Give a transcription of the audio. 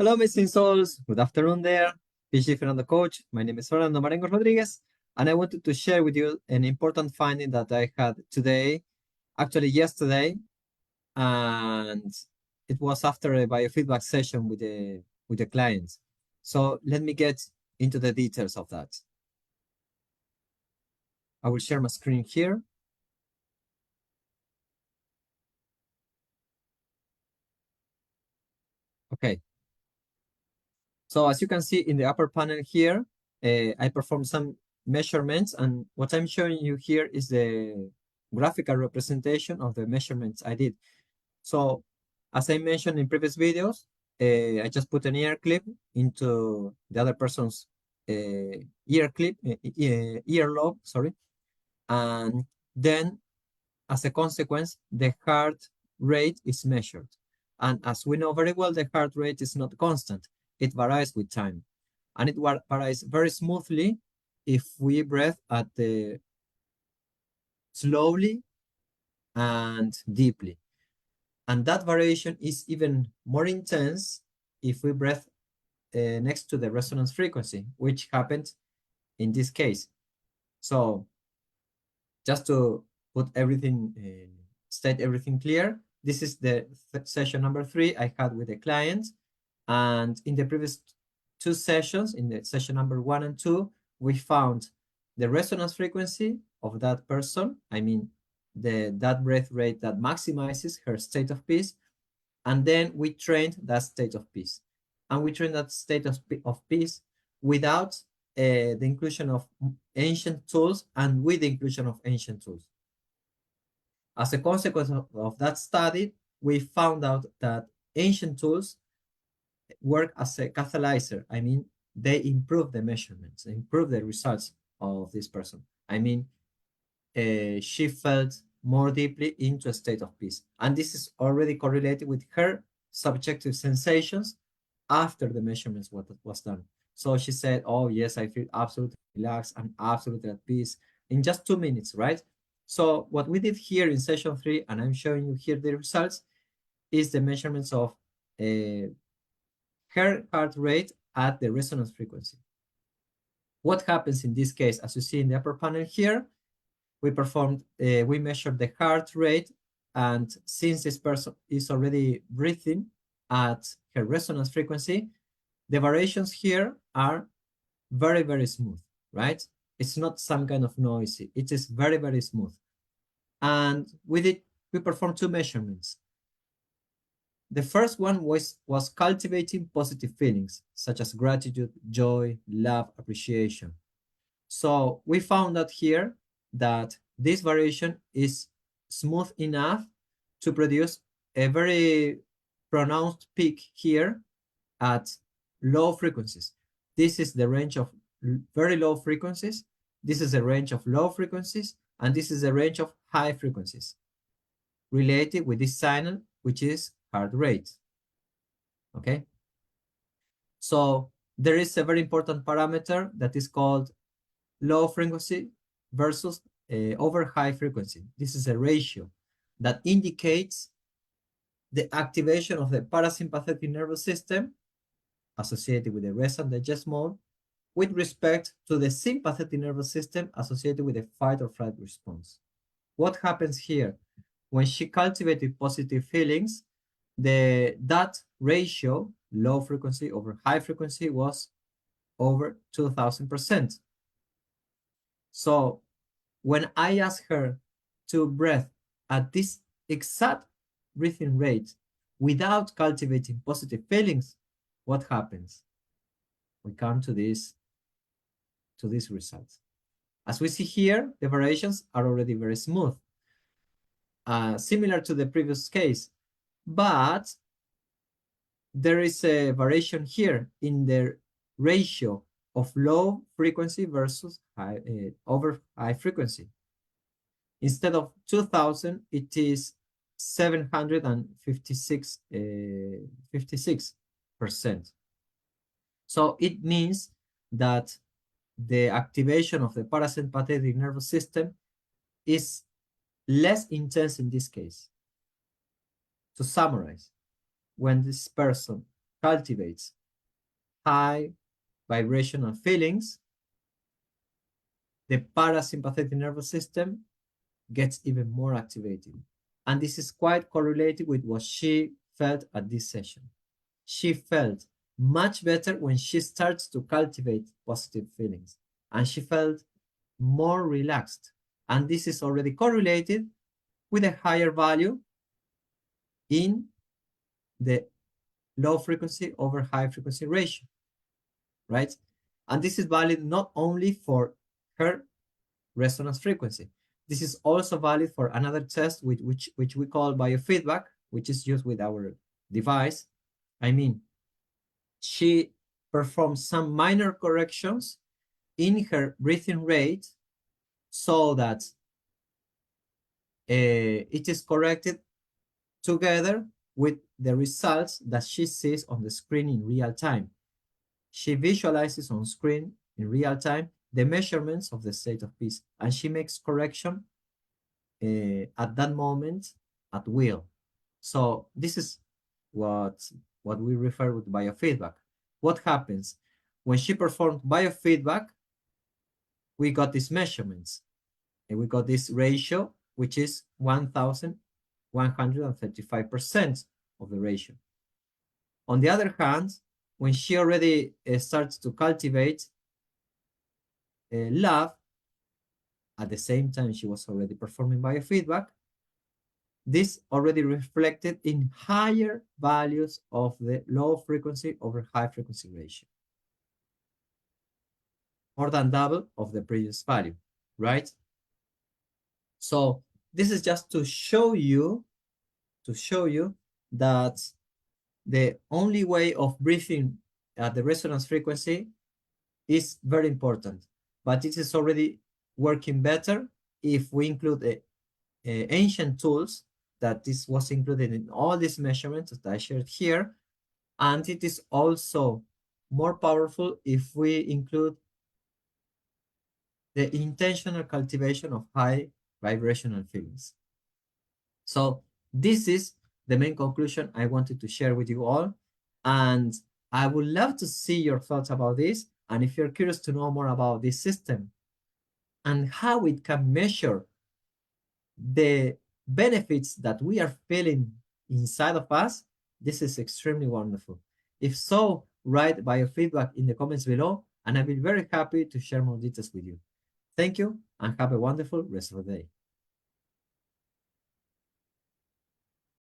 Hello, amazing souls. Good afternoon there. PG Fernando Coach. My name is Fernando Marengo Rodriguez, and I wanted to share with you an important finding that I had today, actually yesterday, and it was after a biofeedback session with the clients. So let me get into the details of that. I will share my screen here. Okay. So as you can see in the upper panel here, I performed some measurements, and what I'm showing you here is the graphical representation of the measurements I did. So as I mentioned in previous videos, I just put an ear clip into the other person's earlobe, sorry. And then as a consequence, the heart rate is measured. And as we know very well, the heart rate is not constant. It varies with time. And it varies very smoothly if we breathe at the slowly and deeply. And that variation is even more intense if we breathe next to the resonance frequency, which happened in this case. So just to put everything, state everything clear, this is the session number 3 I had with the client. And in the previous 2 sessions, in the session number 1 and 2, we found the resonance frequency of that person. I mean, that breath rate that maximizes her state of peace. And then we trained that state of peace. And we trained that state of peace without the inclusion of ancient tools and with the inclusion of ancient tools. As a consequence of that study, we found out that ancient tools work as a catalyzer. I mean, they improve the measurements, improve the results of this person. I mean, she felt more deeply into a state of peace. And this is already correlated with her subjective sensations after the measurements was done. So she said, oh yes, I feel absolutely relaxed and absolutely at peace in just 2 minutes, right? So what we did here in session 3, and I'm showing you here the results, is the measurements of her heart rate at the resonance frequency. What happens in this case, as you see in the upper panel here, we measured the heart rate, and since this person is already breathing at her resonance frequency, the variations here are very, very smooth, right? It's not some kind of noisy. It is very, very smooth. And we performed 2 measurements. The first one was cultivating positive feelings, such as gratitude, joy, love, appreciation. So we found out here that this variation is smooth enough to produce a very pronounced peak here at low frequencies. This is the range of very low frequencies. This is a range of low frequencies, and this is a range of high frequencies related with this signal, which is heart rate. Okay? So there is a very important parameter that is called low frequency versus over high frequency. This is a ratio that indicates the activation of the parasympathetic nervous system associated with the rest and digest mode with respect to the sympathetic nervous system associated with the fight or flight response. What happens here? When she cultivated positive feelings, that ratio, low frequency over high frequency, was over 2000%. So when I ask her to breathe at this exact breathing rate without cultivating positive feelings, what happens? We come to these results. As we see here, the variations are already very smooth, similar to the previous case, but there is a variation here in the ratio of low frequency versus over high frequency. Instead of 2000, it is 756%. So it means that the activation of the parasympathetic nervous system is less intense in this case. To summarize, when this person cultivates high vibrational feelings, the parasympathetic nervous system gets even more activated. And this is quite correlated with what she felt at this session. She felt much better when she starts to cultivate positive feelings, and she felt more relaxed. And this is already correlated with a higher value in the low frequency over high frequency ratio, right? And this is valid not only for her resonance frequency. This is also valid for another test which we call biofeedback, which is used with our device. I mean, she performed some minor corrections in her breathing rate so that it is corrected together with the results that she sees on the screen in real time. She visualizes on screen in real time the measurements of the state of peace, and she makes correction at that moment at will. So this is what we refer with biofeedback. What happens? When she performed biofeedback, we got these measurements, and we got this ratio, which is 1,135% of the ratio. On the other hand, when she already starts to cultivate love, at the same time she was already performing biofeedback, this already reflected in higher values of the low frequency over high frequency ratio, more than double of the previous value, right? So this is just to show you that the only way of breathing at the resonance frequency is very important, but it is already working better if we include the ancient tools that this was included in all these measurements that I shared here. And it is also more powerful if we include the intentional cultivation of high vibrational feelings. So this is the main conclusion I wanted to share with you all. And I would love to see your thoughts about this. And if you're curious to know more about this system and how it can measure the benefits that we are feeling inside of us, this is extremely wonderful. If so, write biofeedback in the comments below, and I'll be very happy to share more details with you. Thank you, and have a wonderful rest of the day.